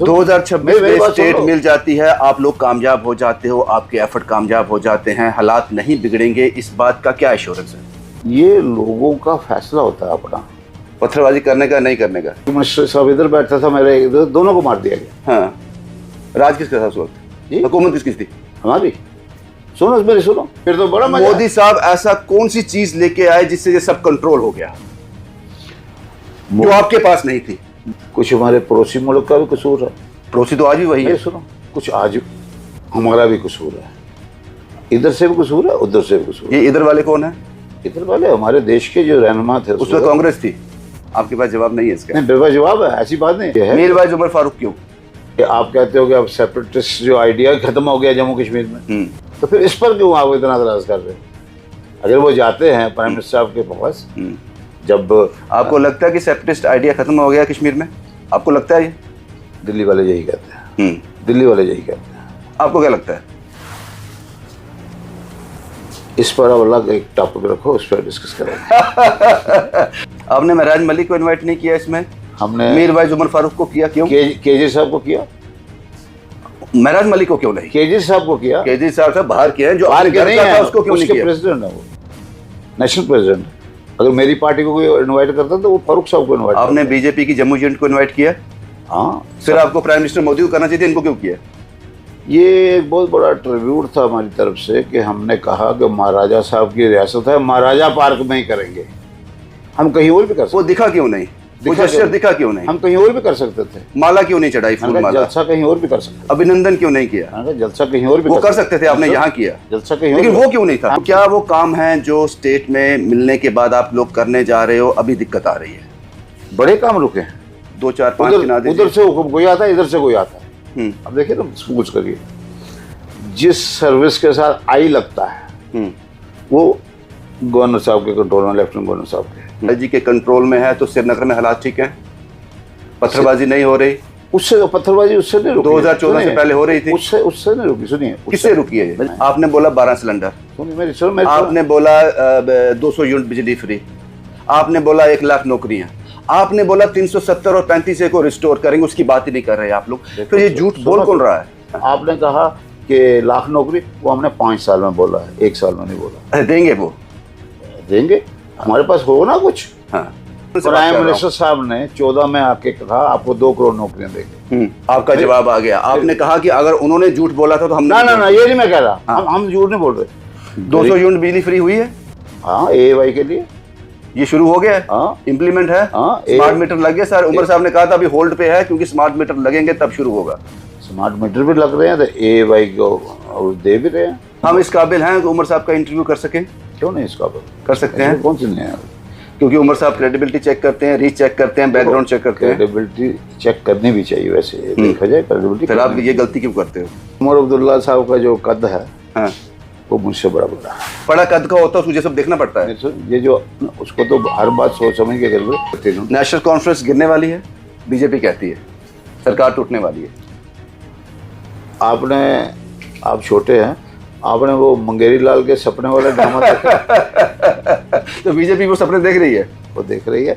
2026 में स्टेट मिल जाती है, आप लोग कामयाब हो जाते हो, आपके एफर्ट कामयाब हो जाते हैं, हालात नहीं बिगड़ेंगे, इस बात का क्या एश्योरेंस है? ये लोगों का फैसला होता है अपना। पत्थरबाजी करने का नहीं करने का। मिनिस्टर साहब इधर बैठता था, मेरे इधर, दोनों को मार दिया गया। हाँ, राज किसका था उस वक्त? जी? हुकूमत किसकी थी? हमारी। सुनो मेरी सुनो, फिर तो बड़ा मजा। मोदी साहब ऐसा कौन सी चीज लेके आए जिससे ये सब कंट्रोल हो गया, जो आपके पास नहीं थी? कुछ हमारे पड़ोसी मुल्क का भी कसूर है। पड़ोसी तो आज भी वही है। सुनो, कुछ आज हमारा भी कसूर है, इधर से भी कसूर है, उधर से भी कसूर है। ये इधर वाले कौन है? इधर वाले हमारे देश के जो रहनुमा थे, उसमें कांग्रेस थी। आपके पास जवाब नहीं है इसका? नहीं, बेवा जवाब है, ऐसी बात नहीं है। मीरवाइज उमर फारूक क्यों? कि आप कहते हो कि अब सेपरेटिस्ट जो आइडिया खत्म हो गया जम्मू कश्मीर में, तो फिर इस पर क्यों आप इतना एतराज कर रहे हैं? अगर वो जाते हैं प्राइम मिनिस्टर साहब के पास, जब आपको लगता है कि सेपरेटिस्ट आइडिया खत्म हो गया कश्मीर में? आपको लगता है ये? दिल्ली वाले यही कहते हैं। दिल्ली वाले यही कहते हैं। आपको क्या लगता है? इस पर अब अलग एक टॉपिक रखो, उस पर डिस्कस करेंगे। आपने महराज मलिक को इनवाइट नहीं किया इसमें? हमने मीरवाइज उमर फारूक को किया, क्यों? केजरी साहब को किया। महराज मलिक को क्यों नहीं? केजरी साहब को किया। केजरी साहब बाहर किए हैं, जो बाहर के नहीं है, उसको क्यों नहीं किया? प्रेसिडेंट है वो, नेशनल प्रेसिडेंट। अगर मेरी पार्टी को कोई इनवाइट करता तो वो फारूक साहब को इनवाइट। आपने बीजेपी की जम्मू यूनिट को इनवाइट किया? हाँ। फिर आपको प्राइम मिनिस्टर मोदी को करना चाहिए, इनको क्यों किया? ये एक बहुत बड़ा ट्रिब्यूट था हमारी तरफ से कि हमने कहा कि महाराजा साहब की रियासत है, महाराजा पार्क में ही करेंगे। हम कहीं और भी कर सकते। वो दिखा क्यों नहीं? दिखा क्यों नहीं? हम कहीं और भी कर सकते थे। माला क्यों नहीं चढ़ाई? फूल माला। जलसा कहीं और भी कर सकते। अभिनंदन क्यों नहीं किया? जलसा कहीं और भी वो कर सकते थे, आपने यहाँ किया। जलसा कहीं, लेकिन वो क्यों नहीं था? क्या वो काम है जो स्टेट में मिलने के बाद आप लोग करने जा रहे हो, अभी दिक्कत आ रही है? बड़े काम रुके हैं, 2 4 5 उधर से कोई आता है, इधर से कोई आता है। अब देखिए ना, पूछ करिए, जिस सर्विस के साथ आई लगता है वो गवर्नर साहब के कंट्रोल में, लेफ्टिनेंट गवर्नर साहब के जी के कंट्रोल में है। तो श्रीनगर में हालात ठीक है, पत्थरबाजी नहीं हो रही? उससे पत्थरबाजी उससे नहीं रुकी, 2014 से पहले हो रही थी। उससे नहीं रुकी। सुनिए, किससे रुकी है? आपने बोला 12 सिलेंडर, आपने बोला 200 यूनिट बिजली फ्री, आपने बोला 1 लाख नौकरियां, आपने बोला 370 और 35 को रिस्टोर करेंगे, उसकी बात ही नहीं कर रहे आप लोग। तो ये झूठ बोल कौन रहा है? आपने कहा कि लाख नौकरी, वो हमने 5 साल में बोला है, 1 साल में नहीं बोला। देंगे, वो देंगे, हमारे पास हो ना कुछ। हाँ। प्राइम मिनिस्टर साहब ने 14 में आके कहा आपको 2 करोड़ नौकरियां देंगे। आपका जवाब आ गया। आपने कहा कि अगर उन्होंने झूठ बोला था तो हम ना, ये नहीं मैं कह रहा। हम झूठ नहीं बोल रहे। 200 यूनिट बिजली फ्री हुई है। हाँ, AY के लिए ये शुरू हो गया है। हाँ, इम्प्लीमेंट है। हाँ, स्मार्ट मीटर लग गया सर। उमर साहब ने कहा था अभी होल्ड पे है, क्योंकि स्मार्ट मीटर लगेंगे तब शुरू होगा। स्मार्ट मीटर भी लग रहे हैं, तो AY को दे भी रहे हैं। हम इस काबिल हैं कि उमर साहब का इंटरव्यू कर सकें? क्यों नहीं, इस काबिल कर सकते हैं। कौन सी नहीं है? क्योंकि उमर साहब क्रेडिबिलिटी चेक करते हैं, रीच चेक करते हैं, बैकग्राउंड चेक करते हैं। क्रेडिबिलिटी चेक करनी भी चाहिए वैसे, देखा जाए क्रेडिबिलिटी। फिर आप ये गलती क्यों करते हो? उमर अब्दुल्ला साहब का जो कद है, हाँ, वो मुझसे बड़ा है। बड़ा कद का होता है, मुझे सब देखना पड़ता है। ये जो उसको तो हर बात सोच समझ के करते हैं। नेशनल कॉन्फ्रेंस गिरने वाली है, बीजेपी कहती है, सरकार टूटने वाली है। आप छोटे हैं, आपने वो मंगेरी लाल के सपने वाला ड्रामा देखा? तो बीजेपी वो सपने देख रही है, वो देख रही है।